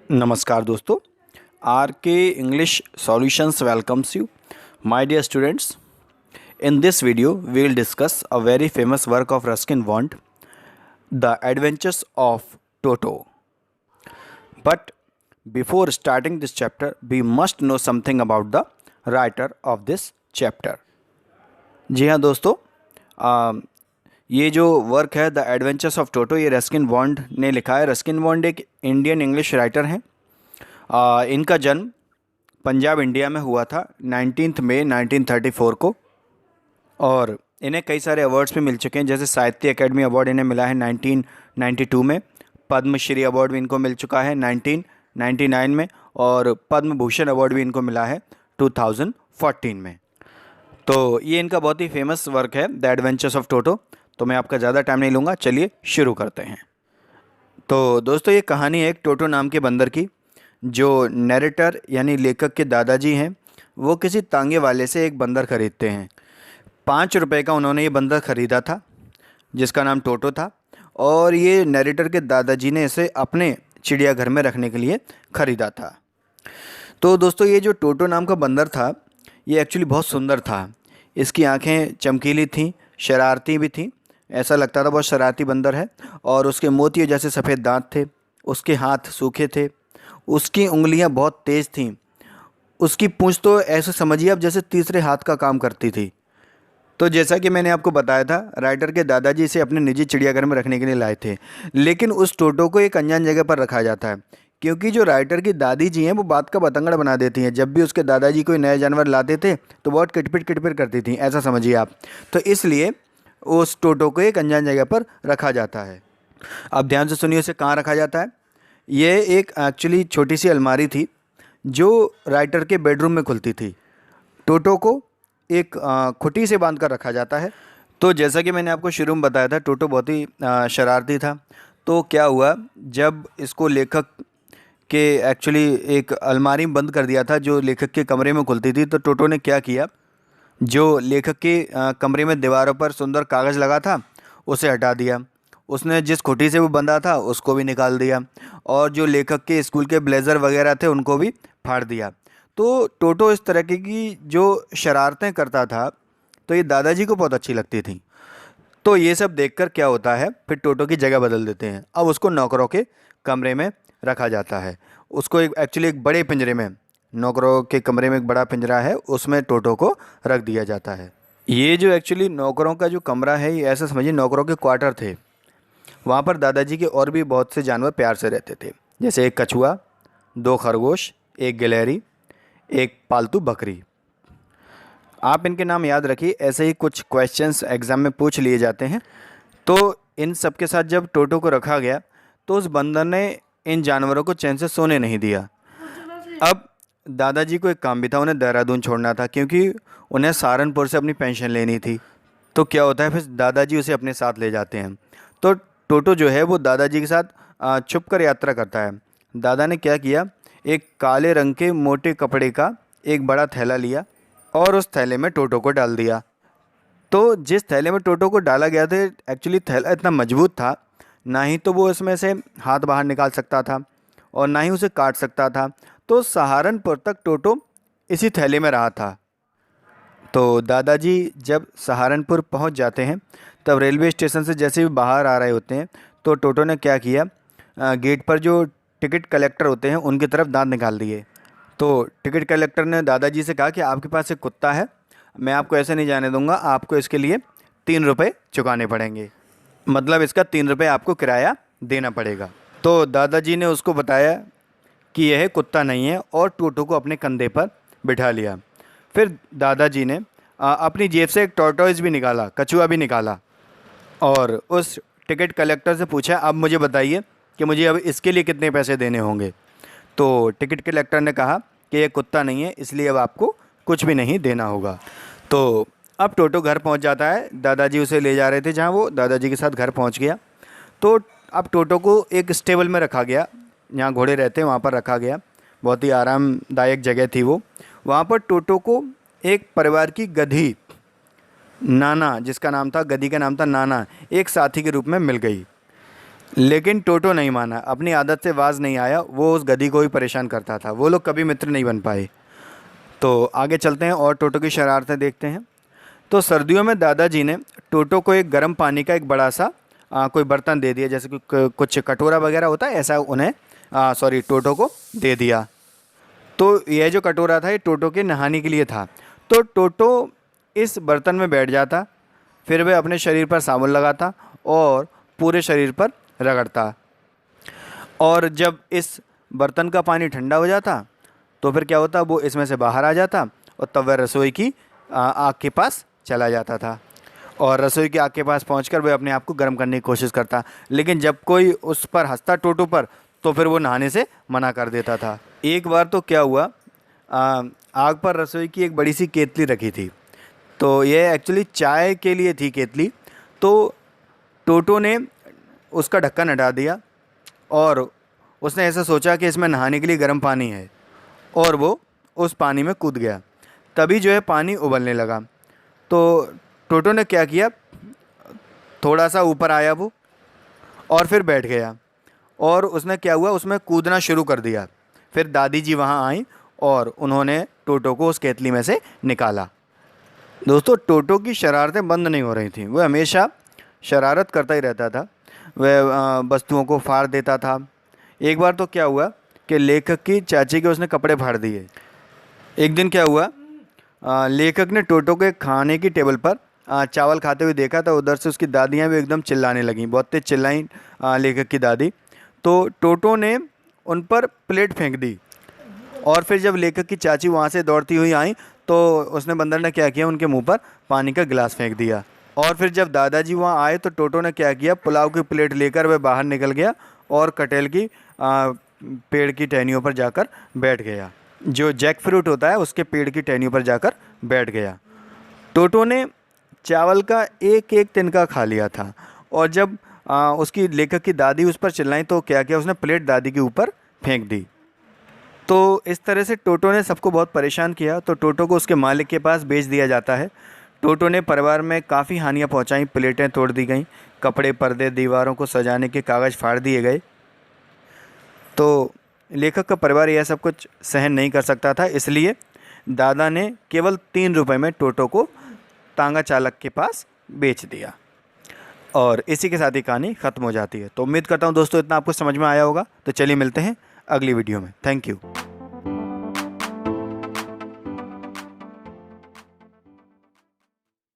नमस्कार दोस्तों, आर के English solutions welcomes you. My dear students, in this video we will discuss a very famous work of Ruskin Bond, The Adventures of Toto. But before starting this chapter, we must know something about the writer of this chapter. जी हाँ दोस्तों, ये जो work है the adventures of Toto, ये Ruskin bond ने लिखा है। Ruskin bond एक इंडियन इंग्लिश राइटर हैं। इनका जन्म पंजाब इंडिया में हुआ था 19 मई 1934 को, और इन्हें कई सारे अवार्ड्स भी मिल चुके हैं। जैसे साहित्य अकेडमी अवार्ड इन्हें मिला है 1992 में, पद्मश्री अवार्ड भी इनको मिल चुका है 1999 में, और पद्म भूषण अवार्ड भी इनको मिला है 2014 में। तो ये इनका बहुत ही फेमस वर्क है द एडवेंचर्स ऑफ टोटो। तो मैं आपका ज़्यादा टाइम नहीं लूँगा, चलिए शुरू करते हैं। तो दोस्तों, ये कहानी है एक टोटो नाम के बंदर की। जो नरेटर यानी लेखक के दादाजी हैं, वो किसी तांगे वाले से एक बंदर ख़रीदते हैं। 5 रुपये का उन्होंने ये बंदर ख़रीदा था जिसका नाम टोटो था, और ये नरेटर के दादाजी ने इसे अपने चिड़ियाघर में रखने के लिए ख़रीदा था। तो दोस्तों, ये जो टोटो नाम का बंदर था, ये एक्चुअली बहुत सुंदर था। इसकी आंखें चमकीली थीं, शरारती भी थीं, ऐसा लगता था बहुत शरारती बंदर है। और उसके मोतियों जैसे सफ़ेद दांत थे, उसके हाथ सूखे थे, उसकी उंगलियां बहुत तेज़ थीं, उसकी पूंछ तो ऐसे समझिए आप जैसे तीसरे हाथ का काम करती थी। तो जैसा कि मैंने आपको बताया था, राइटर के दादाजी इसे अपने निजी चिड़ियाघर में रखने के लिए लाए थे। लेकिन उस टोटो को एक अनजान जगह पर रखा जाता है, क्योंकि जो राइटर की दादी जी हैं वो बात का बतंगड़ बना देती हैं। जब भी उसके दादाजी कोई नए जानवर लाते थे तो बहुत किटपिट किटपिट करती थी, ऐसा समझिए आप। तो इसलिए उस टोटो को एक अनजान जगह पर रखा जाता है। अब ध्यान से सुनिए, उसे कहाँ रखा जाता है। ये एक एक्चुअली छोटी सी अलमारी थी जो राइटर के बेडरूम में खुलती थी। टोटो को एक खुटी से बांध कर रखा जाता है। तो जैसा कि मैंने आपको शुरू में बताया था, टोटो बहुत ही शरारती था। तो क्या हुआ, जब इसको लेखक के एक्चुअली एक अलमारी में बंद कर दिया था जो लेखक के कमरे में खुलती थी, तो टोटो ने क्या किया, जो लेखक के कमरे में दीवारों पर सुंदर कागज़ लगा था उसे हटा दिया। उसने जिस खुटी से वो बंधा था उसको भी निकाल दिया, और जो लेखक के स्कूल के ब्लेज़र वगैरह थे उनको भी फाड़ दिया। तो टोटो इस तरह की जो शरारतें करता था, तो ये दादाजी को बहुत अच्छी लगती थी। तो ये सब देखकर क्या होता है, फिर टोटो की जगह बदल देते हैं। अब उसको नौकरों के कमरे में रखा जाता है। उसको एक बड़े पिंजरे में, नौकरों के कमरे में एक बड़ा पिंजरा है, उसमें टोटो को रख दिया जाता है। ये जो एक्चुअली नौकरों का जो कमरा है, ये ऐसा समझिए नौकरों के क्वार्टर थे। वहाँ पर दादाजी के और भी बहुत से जानवर प्यार से रहते थे, जैसे एक कछुआ, 2 खरगोश, एक गिलहरी, एक पालतू बकरी। आप इनके नाम याद रखिए, ऐसे ही कुछ क्वेश्चंस एग्ज़ाम में पूछ लिए जाते हैं। तो इन सब के साथ जब टोटो को रखा गया, तो उस बंदर ने इन जानवरों को चैन से सोने नहीं दिया। अब दादाजी को एक काम भी था, उन्हें देहरादून छोड़ना था, क्योंकि उन्हें सहारनपुर से अपनी पेंशन लेनी थी। तो क्या होता है, फिर दादाजी उसे अपने साथ ले जाते हैं। तो टोटो जो है वो दादाजी के साथ छुप कर यात्रा करता है। दादा ने क्या किया, एक काले रंग के मोटे कपड़े का एक बड़ा थैला लिया और उस थैले में टोटो को डाल दिया। तो जिस थैले में टोटो को डाला गया था, एक्चुअली थैला इतना मजबूत था, ना ही तो वो इसमें से हाथ बाहर निकाल सकता था और ना ही उसे काट सकता था। तो सहारनपुर तक टोटो इसी थैले में रहा था। तो दादाजी जब सहारनपुर पहुंच जाते हैं, तब रेलवे स्टेशन से जैसे भी बाहर आ रहे होते हैं, तो टोटो ने क्या किया, गेट पर जो टिकट कलेक्टर होते हैं उनकी तरफ दांत निकाल दिए। तो टिकट कलेक्टर ने दादाजी से कहा कि आपके पास एक कुत्ता है, मैं आपको ऐसे नहीं जाने दूंगा, आपको इसके लिए 3 रुपये चुकाने पड़ेंगे, मतलब इसका 3 रुपये आपको किराया देना पड़ेगा। तो दादाजी ने उसको बताया कि यह कुत्ता नहीं है, और टोटो को अपने कंधे पर बिठा लिया। फिर दादाजी ने अपनी जेब से एक टॉर्टोइस भी निकाला, कछुआ भी निकाला, और उस टिकट कलेक्टर से पूछा, अब मुझे बताइए कि मुझे अब इसके लिए कितने पैसे देने होंगे। तो टिकट कलेक्टर ने कहा कि ये कुत्ता नहीं है, इसलिए अब आपको कुछ भी नहीं देना होगा। तो अब टोटो घर पहुंच जाता है। दादाजी उसे ले जा रहे थे जहां वो दादाजी के साथ घर पहुंच गया। तो अब टोटो को एक स्टेबल में रखा गया, जहाँ घोड़े रहते हैं वहाँ पर रखा गया। बहुत ही आरामदायक जगह थी वो। वहाँ पर टोटो को एक परिवार की गधी नाना, जिसका नाम था, गधी का नाम था नाना, एक साथी के रूप में मिल गई। लेकिन टोटो नहीं माना, अपनी आदत से बाज नहीं आया, वो उस गधी को ही परेशान करता था। वो लोग कभी मित्र नहीं बन पाए। तो आगे चलते हैं और टोटो की शरारतें देखते हैं। तो सर्दियों में दादाजी ने टोटो को एक गर्म पानी का एक बड़ा सा कोई बर्तन दे दिया, जैसे कि कुछ कटोरा वगैरह होता है, ऐसा उन्हें टोटो को दे दिया। तो यह जो कटोरा था ये टोटो के नहाने के लिए था। तो टोटो इस बर्तन में बैठ जाता, फिर वह अपने शरीर पर साबुन लगाता और पूरे शरीर पर रगड़ता। और जब इस बर्तन का पानी ठंडा हो जाता तो फिर क्या होता, वो इसमें से बाहर आ जाता और तब वह रसोई की आग के पास चला जाता था। और रसोई की आग के पास पहुंचकर वह अपने आप को गर्म करने की कोशिश करता। लेकिन जब कोई उस पर हंसता टोटो पर, तो फिर वो नहाने से मना कर देता था। एक बार तो क्या हुआ, आग पर रसोई की एक बड़ी सी केतली रखी थी। तो यह एक्चुअली चाय के लिए थी केतली। तो टोटो ने उसका ढक्कन हटा दिया और उसने ऐसा सोचा कि इसमें नहाने के लिए गर्म पानी है, और वो उस पानी में कूद गया। तभी जो है पानी उबलने लगा। तो टोटो ने क्या किया, थोड़ा सा ऊपर आया वो और फिर बैठ गया, और उसने क्या हुआ, उसमें कूदना शुरू कर दिया। फिर दादी जी वहाँ आई और उन्होंने टोटो को उस केतली में से निकाला। दोस्तों, टोटो की शरारतें बंद नहीं हो रही थीं। वह हमेशा शरारत करता ही रहता था। वह वस्तुओं को फाड़ देता था। एक बार तो क्या हुआ कि लेखक की चाची के उसने कपड़े फाड़ दिए। एक दिन क्या हुआ, लेखक ने टोटो के खाने की टेबल पर चावल खाते हुए देखा। तो उधर से उसकी दादियाँ भी एकदम चिल्लाने लगीं, बहुत तेज चिल्लाई लेखक की दादी। तो टोटो ने उन पर प्लेट फेंक दी, और फिर जब लेखक की चाची वहाँ से दौड़ती हुई आई तो उसने बंदर ने क्या किया, उनके मुंह पर पानी का गिलास फेंक दिया। और फिर जब दादाजी वहाँ आए तो टोटो ने क्या किया, पुलाव की प्लेट लेकर वह बाहर निकल गया और कटहल की पेड़ की टहनियों पर जाकर बैठ गया। जो जैक फ्रूट होता है उसके पेड़ की टहनियों पर जाकर बैठ गया। टोटो ने चावल का एक एक तिनका खा लिया था, और जब उसकी लेखक की दादी उस पर चिल्लाई तो क्या किया, उसने प्लेट दादी के ऊपर फेंक दी। तो इस तरह से टोटो ने सबको बहुत परेशान किया। तो टोटो को उसके मालिक के पास बेच दिया जाता है। टोटो ने परिवार में काफ़ी हानियाँ पहुँचाई, प्लेटें तोड़ दी गईं, कपड़े, पर्दे, दीवारों को सजाने के कागज़ फाड़ दिए गए। तो लेखक का परिवार यह सब कुछ सहन नहीं कर सकता था, इसलिए दादा ने केवल 3 रुपए में टोटो को तांगा चालक के पास बेच दिया। और इसी के साथ ही कहानी ख़त्म हो जाती है। तो उम्मीद करता हूँ दोस्तों इतना आपको समझ में आया होगा। तो चलिए मिलते हैं अगली वीडियो में। Thank you.